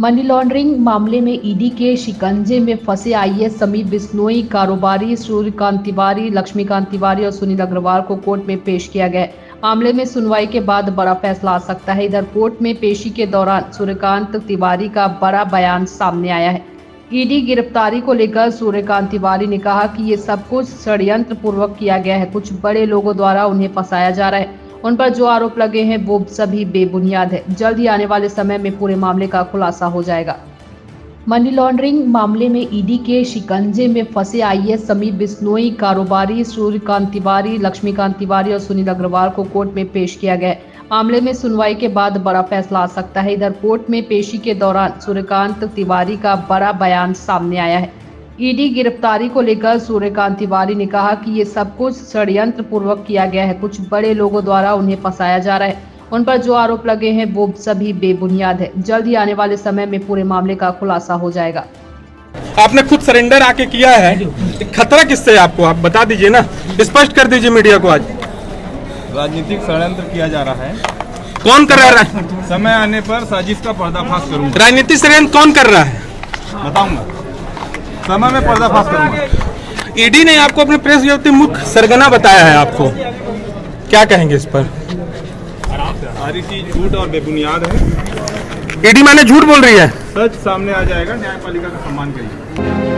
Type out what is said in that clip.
Money laundering मामले में ED के शिकंजे में फंसे आईएएस समीप बिश्नोई, कारोबारी सूर्यकांत तिवारी, लक्ष्मीकांत तिवारी और सुनील अग्रवाल को कोर्ट में पेश किया गया। मामले में सुनवाई के बाद बड़ा फैसला आ सकता है। इधर कोर्ट में पेशी के दौरान सूर्यकांत तिवारी का बड़ा बयान सामने आया है। ईडी गिरफ्तारी को लेकर सूर्यकांत तिवारी ने कहा कि ये सब कुछ षड्यंत्र पूर्वक किया गया है। कुछ बड़े लोगों द्वारा उन्हें फंसाया जा रहा है। उन पर जो आरोप लगे हैं वो सभी बेबुनियाद है। जल्द ही आने वाले समय में पूरे मामले का खुलासा हो जाएगा। मनी लॉन्ड्रिंग मामले में ईडी के शिकंजे में फंसे आईएएस समीप बिश्नोई, कारोबारी सूर्यकांत तिवारी, लक्ष्मीकांत तिवारी और सुनील अग्रवाल को कोर्ट में पेश किया गया। मामले में सुनवाई के बाद बड़ा फैसला आ सकता है। इधर कोर्ट में पेशी के दौरान सूर्यकांत तिवारी का बड़ा बयान सामने आया है। ईडी गिरफ्तारी को लेकर सूर्यकांत तिवारी ने कहा कि ये सब कुछ षड्यंत्र पूर्वक किया गया है। कुछ बड़े लोगों द्वारा उन्हें फंसाया जा रहा है। उन पर जो आरोप लगे हैं वो सभी बेबुनियाद है। जल्द ही आने वाले समय में पूरे मामले का खुलासा हो जाएगा। आपने खुद सरेंडर आके किया है, खतरा किससे है आपको? आप बता दीजिए ना, स्पष्ट कर दीजिए मीडिया को। आज राजनीतिक षड्यंत्र किया जा रहा है। कौन कर रहा है? समय आने पर साजिश का पर्दाफाश करूंगा। राजनीतिक षड्यंत्र कौन कर रहा है बताऊंगा, समय में पर्दाफाश करूंगा। ईडी ने आपको अपने प्रेस विज्ञप्ति मुख्य सरगना बताया है, आपको क्या कहेंगे इस पर? सारी चीज झूठ और बेबुनियाद है। ईडी माने झूठ बोल रही है। सच सामने आ जाएगा, न्यायपालिका का सम्मान करिए।